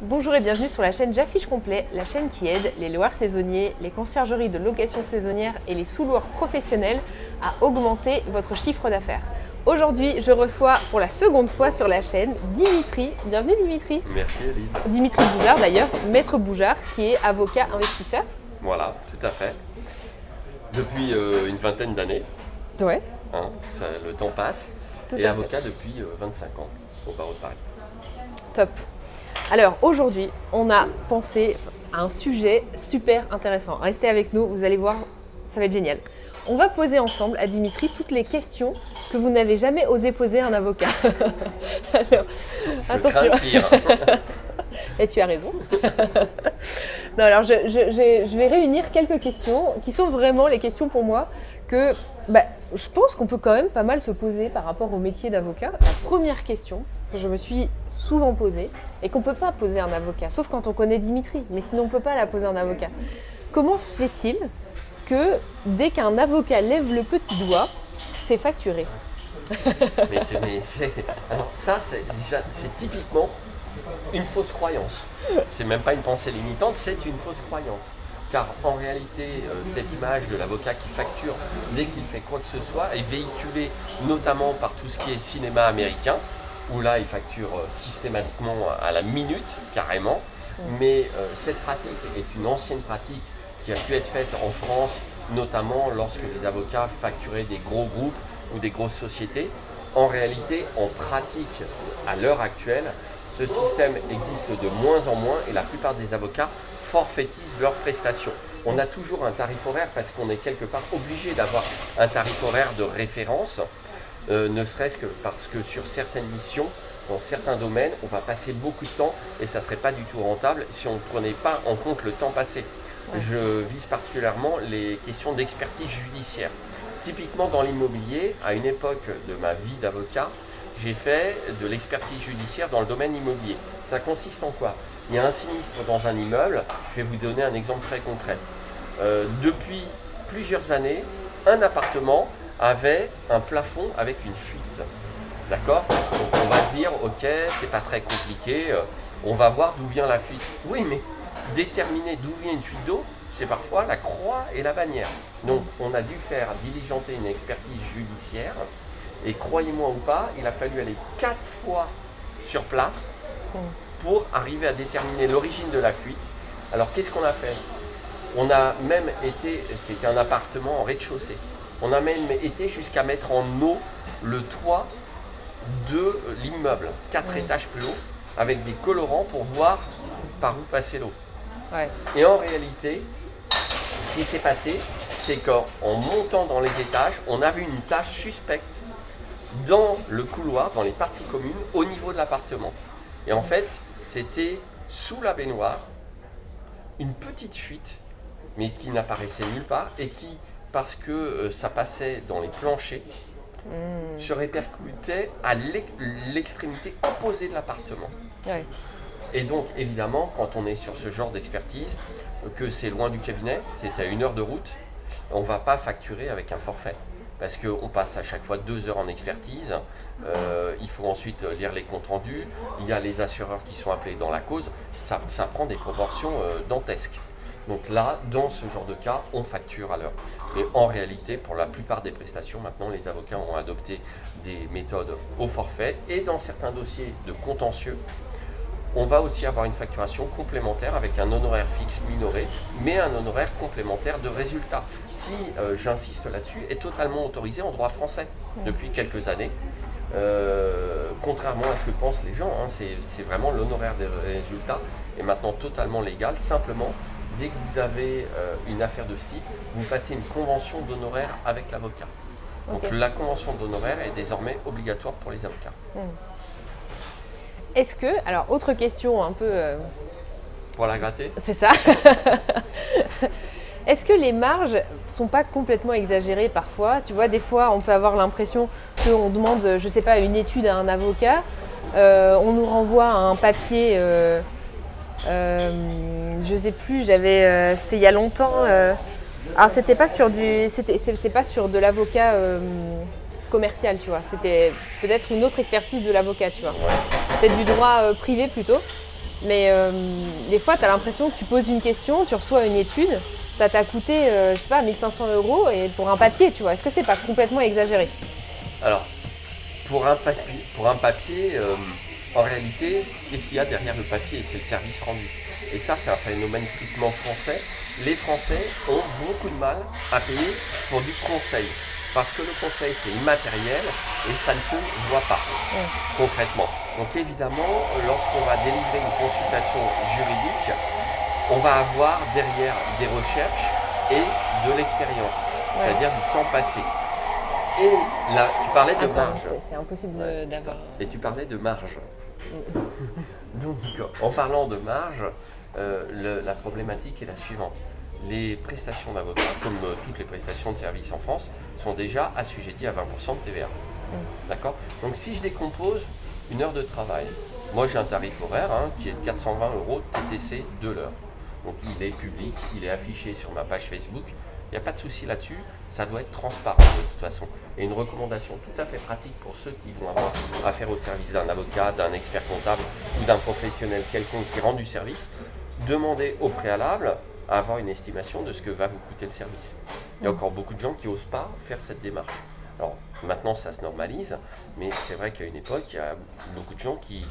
Bonjour et bienvenue sur la chaîne J'affiche complet, la chaîne qui aide les loueurs saisonniers, les conciergeries de location saisonnière et les sous-loueurs professionnels à augmenter votre chiffre d'affaires. Aujourd'hui, je reçois pour la seconde fois sur la chaîne Dimitri. Bienvenue Dimitri. Merci Elise. Dimitri Boujard d'ailleurs, maître Boujard, qui est avocat investisseur. Voilà, tout à fait. Depuis une vingtaine d'années, Ouais. le temps passe, Tout et à avocat depuis 25 ans au barreau de Paris. Top. Alors aujourd'hui, on a pensé à un sujet super intéressant. Restez avec nous, vous allez voir, ça va être génial. On va poser ensemble à Dimitri toutes les questions que vous n'avez jamais osé poser à un avocat. Alors, Je crains le pire. Et tu as raison. Non, alors je vais réunir quelques questions qui sont vraiment les questions pour moi que je pense qu'on peut quand même pas mal se poser par rapport au métier d'avocat. La première question que je me suis souvent posée et qu'on ne peut pas poser à un avocat, sauf quand on connaît Dimitri, mais sinon on ne peut pas la poser à un avocat. Comment se fait-il que dès qu'un avocat lève le petit doigt, c'est facturé? Alors ça, c'est typiquement une fausse croyance. C'est même pas une pensée limitante, c'est une fausse croyance. Car en réalité, cette image de l'avocat qui facture dès qu'il fait quoi que ce soit est véhiculée notamment par tout ce qui est cinéma américain, où là, il facture systématiquement à la minute, carrément. Mais cette pratique est une ancienne pratique qui a pu être faite en France, notamment lorsque les avocats facturaient des gros groupes ou des grosses sociétés. En réalité, en pratique, à l'heure actuelle, ce système existe de moins en moins et la plupart des avocats forfaitisent leurs prestations. On a toujours un tarif horaire parce qu'on est quelque part obligé d'avoir un tarif horaire de référence, ne serait-ce que parce que sur certaines missions, dans certains domaines, on va passer beaucoup de temps et ça ne serait pas du tout rentable si on ne prenait pas en compte le temps passé. Ouais. Je vise particulièrement les questions d'expertise judiciaire. Typiquement dans l'immobilier, à une époque de ma vie d'avocat, j'ai fait de l'expertise judiciaire dans le domaine immobilier. Ça consiste en quoi? Il y a un sinistre dans un immeuble, je vais vous donner un exemple très concret. Depuis plusieurs années, un appartement avait un plafond avec une fuite. D'accord? Donc on va se dire, ok, c'est pas très compliqué, on va voir d'où vient la fuite. Oui, mais déterminer d'où vient une fuite d'eau, c'est parfois la croix et la bannière. Donc on a dû faire diligenter une expertise judiciaire. Et croyez-moi ou pas, il a fallu aller 4 fois sur place pour arriver à déterminer l'origine de la fuite. Alors qu'est-ce qu'on a fait? On a même été, c'était un appartement en rez-de-chaussée, on a même été jusqu'à mettre en eau le toit de l'immeuble, 4 étages plus haut, avec des colorants pour voir par où passait l'eau. Ouais. Et en réalité, ce qui s'est passé, c'est qu'en montant dans les étages, on a vu une tache suspecte dans le couloir, dans les parties communes, au niveau de l'appartement. Et en fait, c'était sous la baignoire, une petite fuite, mais qui n'apparaissait nulle part, et qui, parce que ça passait dans les planchers, se répercutait à l'extrémité opposée de l'appartement. Ouais. Et donc, évidemment, quand on est sur ce genre d'expertise, que c'est loin du cabinet, c'est à 1 heure de route, on ne va pas facturer avec un forfait. Parce qu'on passe à chaque fois 2 heures en expertise, il faut ensuite lire les comptes rendus, il y a les assureurs qui sont appelés dans la cause, ça prend des proportions dantesques. Donc là, dans ce genre de cas, on facture à l'heure. Mais en réalité, pour la plupart des prestations, maintenant, les avocats ont adopté des méthodes au forfait et dans certains dossiers de contentieux, on va aussi avoir une facturation complémentaire avec un honoraire fixe minoré, mais un honoraire complémentaire de résultat qui, j'insiste là-dessus, est totalement autorisé en droit français depuis quelques années. Contrairement à ce que pensent les gens, c'est vraiment l'honoraire des résultats est maintenant totalement légal. Simplement, dès que vous avez une affaire de ce type, vous passez une convention d'honoraire avec l'avocat. Donc la convention d'honoraire est désormais obligatoire pour les avocats. Est-ce que, alors autre question un peu... Pour la gratter? C'est ça. Est-ce que les marges sont pas complètement exagérées parfois? Tu vois, des fois, on peut avoir l'impression qu'on demande, je sais pas, une étude à un avocat, on nous renvoie un papier, je sais plus, c'était il y a longtemps. Alors c'était pas sur de l'avocat commercial, tu vois. C'était peut-être une autre expertise de l'avocat, tu vois. Peut-être du droit privé plutôt. Mais des fois, tu as l'impression que tu poses une question, tu reçois une étude, ça t'a coûté, je sais pas, 1 500 € et pour un papier, tu vois. Est-ce que c'est pas complètement exagéré? Alors, pour un papier, en réalité, qu'est-ce qu'il y a derrière le papier? C'est le service rendu. Et ça, c'est un phénomène typiquement français. Les Français ont beaucoup de mal à payer pour du conseil. Parce que le conseil, c'est immatériel et ça ne se voit pas concrètement. Donc évidemment, lorsqu'on va délivrer une consultation juridique, on va avoir derrière des recherches et de l'expérience, c'est-à-dire du temps passé. Et là, tu parlais de marge. C'est impossible d'avoir... Et tu parlais de marge. Donc, en parlant de marge, la problématique est la suivante. Les prestations d'avocat, comme toutes les prestations de services en France, sont déjà assujetties à 20% de TVA. D'accord? Donc si je décompose une heure de travail, moi j'ai un tarif horaire qui est de 420 € TTC de l'heure. Donc il est public, il est affiché sur ma page Facebook, il n'y a pas de souci là-dessus, ça doit être transparent de toute façon. Et une recommandation tout à fait pratique pour ceux qui vont avoir affaire au service d'un avocat, d'un expert comptable ou d'un professionnel quelconque qui rend du service, demandez au préalable à avoir une estimation de ce que va vous coûter le service. Il y a encore beaucoup de gens qui n'osent pas faire cette démarche. Alors maintenant ça se normalise, mais c'est vrai qu'à une époque, il y a beaucoup de gens qui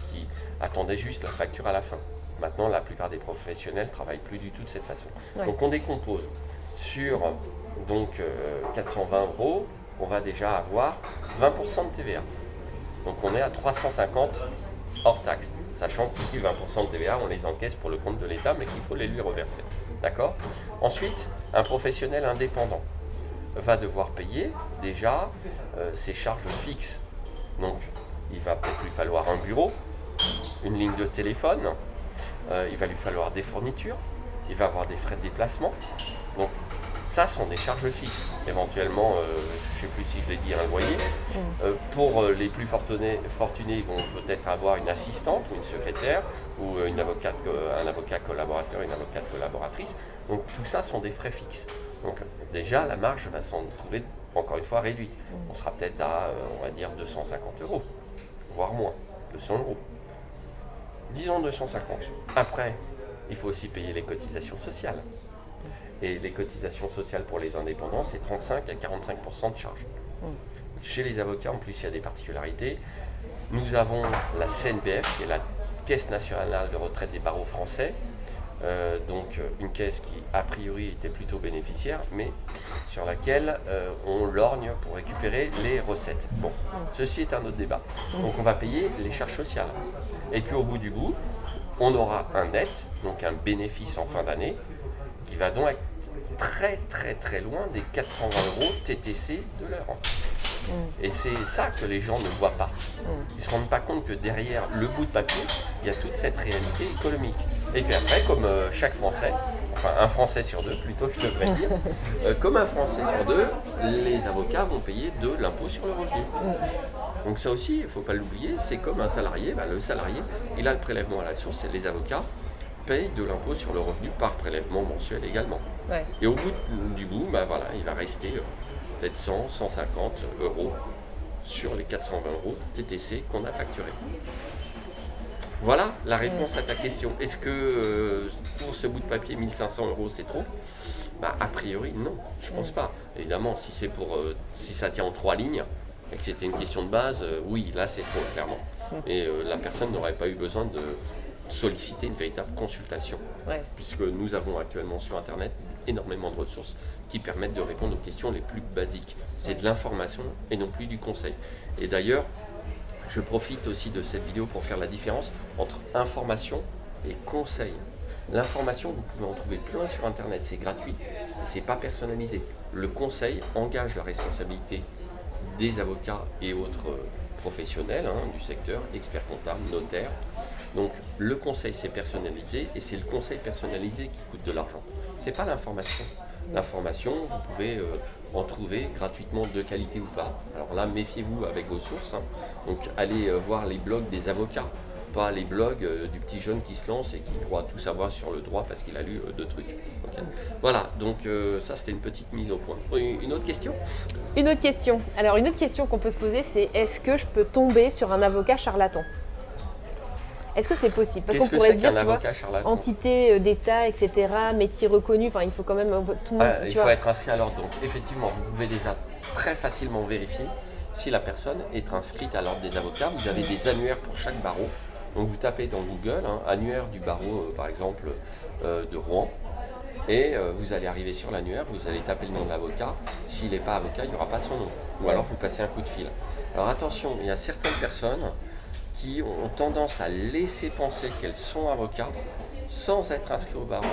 attendaient juste la facture à la fin. Maintenant, la plupart des professionnels ne travaillent plus du tout de cette façon. Donc on décompose sur 420 €, on va déjà avoir 20% de TVA. Donc on est à 350 hors taxe. Sachant que les 20% de TVA, on les encaisse pour le compte de l'État, mais qu'il faut les lui reverser. D'accord? Ensuite, un professionnel indépendant va devoir payer déjà ses charges fixes. Donc, il va peut-être lui falloir un bureau, une ligne de téléphone, il va lui falloir des fournitures, il va avoir des frais de déplacement. Donc, ça sont des charges fixes. Éventuellement, je ne sais plus si je l'ai dit, un loyer. Pour les plus fortunés, ils vont peut-être avoir une assistante ou une secrétaire ou un avocat collaborateur, une avocate collaboratrice. Donc tout ça sont des frais fixes. Donc déjà, la marge va s'en trouver encore une fois réduite. On sera peut-être à, on va dire, 250 €, voire moins, 200 €. Disons 250. Après, il faut aussi payer les cotisations sociales. Et les cotisations sociales pour les indépendants, c'est 35 à 45% de charge. Chez les avocats, en plus, il y a des particularités. Nous avons la CNBF, qui est la Caisse nationale de retraite des barreaux français. Donc une caisse qui, a priori, était plutôt bénéficiaire, mais sur laquelle on lorgne pour récupérer les recettes. Bon, ceci est un autre débat. Donc on va payer les charges sociales. Et puis au bout du bout, on aura un net, donc un bénéfice en fin d'année, qui va donc être très très très loin des 420 € TTC de l'heure. Et c'est ça que les gens ne voient pas. Ils ne se rendent pas compte que derrière le bout de papier, il y a toute cette réalité économique. Et puis après, comme chaque Français, enfin un Français sur deux plutôt, je devrais dire, comme un Français sur deux, les avocats vont payer de l'impôt sur le revenu. Donc ça aussi, il ne faut pas l'oublier, c'est comme un salarié. Le salarié, il a le prélèvement à la source et les avocats payent de l'impôt sur le revenu par prélèvement mensuel également. Et au bout du bout, voilà, il va rester peut-être 100, 150 € sur les 420 € TTC qu'on a facturés. Voilà la réponse à ta question. Est-ce que pour ce bout de papier, 1 500 € c'est trop? A priori, non, je pense pas. Évidemment, si ça tient en 3 lignes et que c'était une question de base, oui, là c'est trop, clairement. Et la personne n'aurait pas eu besoin de solliciter une véritable consultation. Puisque nous avons actuellement sur Internet énormément de ressources qui permettent de répondre aux questions les plus basiques. C'est de l'information et non plus du conseil. Et d'ailleurs, je profite aussi de cette vidéo pour faire la différence entre information et conseil. L'information, vous pouvez en trouver plein sur Internet, c'est gratuit et c'est pas personnalisé. Le conseil engage la responsabilité des avocats et autres professionnels du secteur, experts comptables, notaires. Donc le conseil c'est personnalisé et c'est le conseil personnalisé qui coûte de l'argent. C'est pas l'information. L'information, vous pouvez en trouver gratuitement de qualité ou pas. Alors là, méfiez-vous avec vos sources. Donc allez voir les blogs des avocats, pas les blogs du petit jeune qui se lance et qui croit tout savoir sur le droit parce qu'il a lu 2 trucs. Okay. Voilà, donc ça c'était une petite mise au point. Une autre question? Une autre question. Alors une autre question qu'on peut se poser, c'est est-ce que je peux tomber sur un avocat charlatan? Est-ce que c'est possible? Parce qu'on Qu'est-ce que pourrait c'est se dire, qu'un tu vois, avocat charlatan? entité d'État, etc., métier reconnu, enfin il faut quand même tout le monde, Il tu faut vois. être inscrit à l'ordre. Donc effectivement, vous pouvez déjà très facilement vérifier si la personne est inscrite à l'ordre des avocats. Vous avez des annuaires pour chaque barreau. Donc vous tapez dans Google, annuaire du barreau, par exemple, de Rouen. Et vous allez arriver sur l'annuaire, vous allez taper le nom de l'avocat. S'il n'est pas avocat, il n'y aura pas son nom. Ou alors vous passez un coup de fil. Alors attention, il y a certaines personnes qui ont tendance à laisser penser qu'elles sont avocats sans être inscrits au barreau.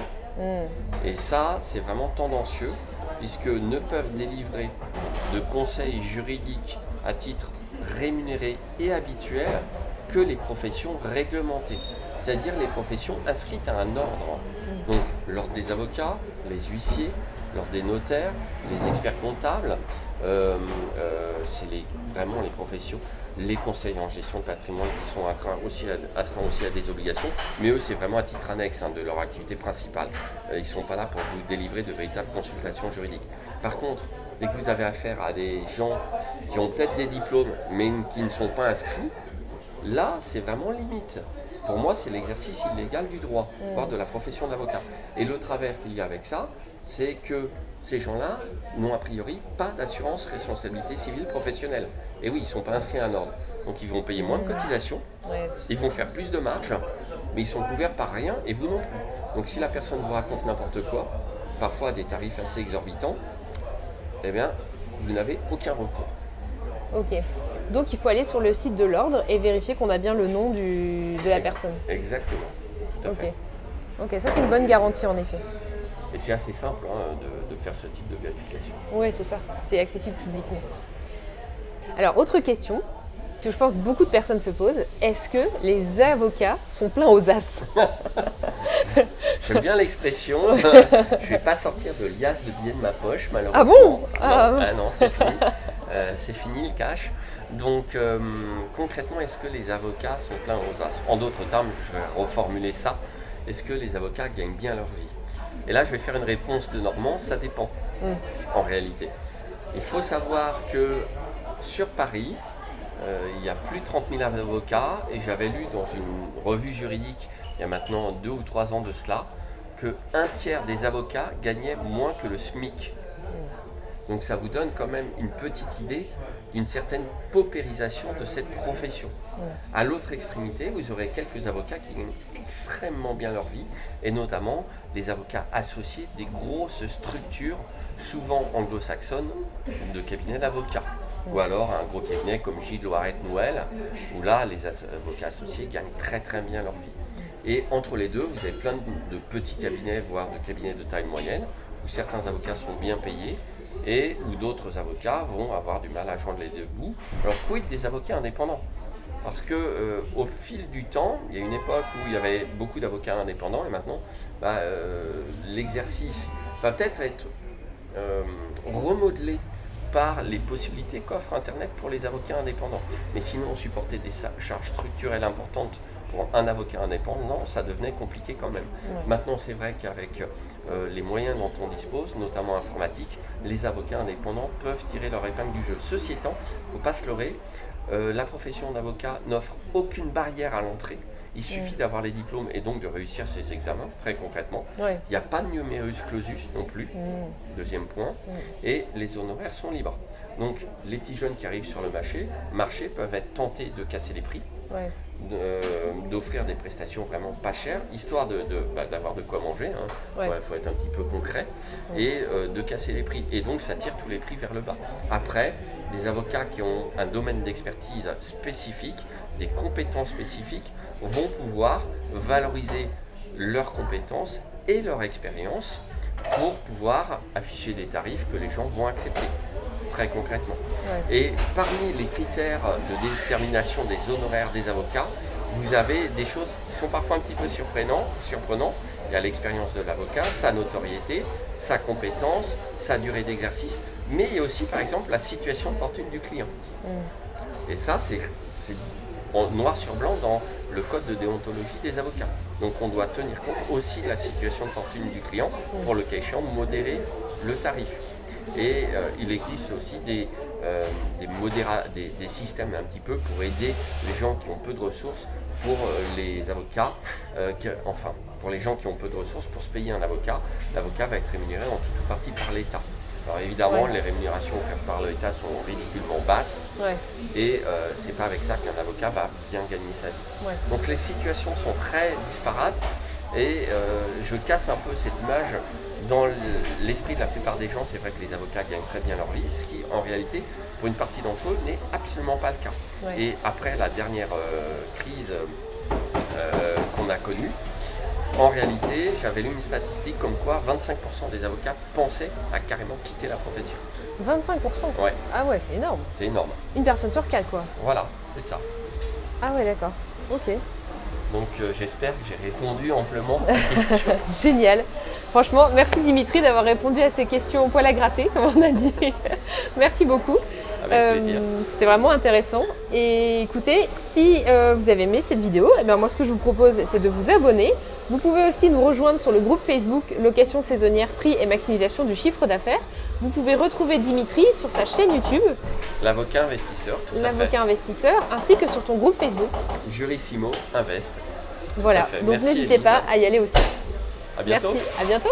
Et ça, c'est vraiment tendancieux, puisque ne peuvent délivrer de conseils juridiques à titre rémunéré et habituel que les professions réglementées, c'est-à-dire les professions inscrites à un ordre. Donc l'ordre des avocats, les huissiers, l'ordre des notaires, les experts comptables, c'est vraiment les professions, les conseils en gestion de patrimoine qui sont astreints aussi à des obligations, mais eux c'est vraiment à titre annexe de leur activité principale. Ils ne sont pas là pour vous délivrer de véritables consultations juridiques. Par contre, dès que vous avez affaire à des gens qui ont peut-être des diplômes mais qui ne sont pas inscrits, là c'est vraiment limite. Pour moi, c'est l'exercice illégal du droit, voire de la profession d'avocat. Et le travers qu'il y a avec ça, c'est que ces gens-là n'ont a priori pas d'assurance responsabilité civile professionnelle. Et oui, ils ne sont pas inscrits à un ordre. Donc ils vont payer moins de cotisations, ils vont faire plus de marge, mais ils sont couverts par rien et vous non plus. Donc si la personne vous raconte n'importe quoi, parfois à des tarifs assez exorbitants, eh bien, vous n'avez aucun recours. Ok. Donc il faut aller sur le site de l'ordre et vérifier qu'on a bien le nom de la personne. Exactement, tout à fait. Ok, ça c'est une bonne garantie en effet. Et c'est assez simple de faire ce type de vérification. Oui, c'est ça, c'est accessible publiquement. Alors, autre question que je pense beaucoup de personnes se posent, est-ce que les avocats sont pleins aux as? J'aime bien l'expression, je ne vais pas sortir de liasse de billets de ma poche malheureusement. Ah bon? Non, c'est fini. C'est fini le cash. Donc concrètement, est-ce que les avocats sont pleins aux as? En d'autres termes, je vais reformuler ça. Est-ce que les avocats gagnent bien leur vie? Et là, je vais faire une réponse de Normand, ça dépend en réalité. Il faut savoir que sur Paris, il y a plus de 30 000 avocats et j'avais lu dans une revue juridique il y a maintenant 2 ou 3 ans de cela que 1/3 des avocats gagnaient moins que le SMIC. Donc ça vous donne quand même une petite idée d'une certaine paupérisation de cette profession. À l'autre extrémité, vous aurez quelques avocats qui gagnent extrêmement bien leur vie, et notamment les avocats associés des grosses structures, souvent anglo-saxonnes, de cabinets d'avocats. Ou alors un gros cabinet comme Gilles Loiret Noël, où là, les avocats associés gagnent très très bien leur vie. Et entre les deux, vous avez plein de petits cabinets, voire de cabinets de taille moyenne, où certains avocats sont bien payés, et où d'autres avocats vont avoir du mal à joindre les deux bouts. Alors quid des avocats indépendants? Parce que au fil du temps, il y a une époque où il y avait beaucoup d'avocats indépendants et maintenant l'exercice va peut-être être remodelé par les possibilités qu'offre Internet pour les avocats indépendants. Mais sinon, supporter des charges structurelles importantes pour un avocat indépendant, ça devenait compliqué quand même. Maintenant, c'est vrai qu'avec les moyens dont on dispose, notamment informatiques, les avocats indépendants peuvent tirer leur épingle du jeu. Ceci étant, il ne faut pas se leurrer, la profession d'avocat n'offre aucune barrière à l'entrée. Il suffit d'avoir les diplômes et donc de réussir ses examens, très concrètement. Il n'y a pas de numerus clausus non plus, deuxième point, et les honoraires sont libres. Donc les petits jeunes qui arrivent sur le marché peuvent être tentés de casser les prix, d'offrir des prestations vraiment pas chères, histoire d'avoir de quoi manger, il faut être un petit peu concret, et de casser les prix. Et donc ça tire tous les prix vers le bas. Après, des avocats qui ont un domaine d'expertise spécifique, des compétences spécifiques, vont pouvoir valoriser leurs compétences et leur expérience pour pouvoir afficher des tarifs que les gens vont accepter, très concrètement. Et parmi les critères de détermination des honoraires des avocats, vous avez des choses qui sont parfois un petit peu surprenantes. Il y a l'expérience de l'avocat, sa notoriété, sa compétence, sa durée d'exercice, mais il y a aussi par exemple la situation de fortune du client. Et ça, c'est en noir sur blanc dans le code de déontologie des avocats. Donc on doit tenir compte aussi de la situation de fortune du client pour le cas échéant modérer le tarif. Et il existe aussi des systèmes un petit peu pour aider les gens qui ont peu de ressources pour les avocats, pour les gens qui ont peu de ressources, pour se payer un avocat, l'avocat va être rémunéré en tout ou partie par l'État. Alors évidemment, les rémunérations offertes par l'État sont ridiculement basses et c'est pas avec ça qu'un avocat va bien gagner sa vie. Donc les situations sont très disparates et je casse un peu cette image. Dans l'esprit de la plupart des gens, c'est vrai que les avocats gagnent très bien leur vie, ce qui en réalité, pour une partie d'entre eux, n'est absolument pas le cas. Et après la dernière crise qu'on a connue, en réalité, j'avais lu une statistique comme quoi 25% des avocats pensaient à carrément quitter la profession. 25%? Ouais. Ah ouais, c'est énorme. C'est énorme. Une personne sur 4, quoi. Voilà, c'est ça. Ah ouais, d'accord. Ok. Donc j'espère que j'ai répondu amplement à la question. Génial. Franchement, merci Dimitri d'avoir répondu à ces questions au poil à gratter, comme on a dit. Merci beaucoup. Avec plaisir. C'était vraiment intéressant. Et écoutez, si vous avez aimé cette vidéo, eh bien, moi ce que je vous propose, c'est de vous abonner. Vous pouvez aussi nous rejoindre sur le groupe Facebook Location saisonnière, prix et maximisation du chiffre d'affaires. Vous pouvez retrouver Dimitri sur sa chaîne YouTube. L'avocat investisseur, tout à fait. L'avocat investisseur, ainsi que sur ton groupe Facebook. Jurissimo Invest. Voilà, donc n'hésitez pas à y aller aussi. À bientôt. Merci, à bientôt.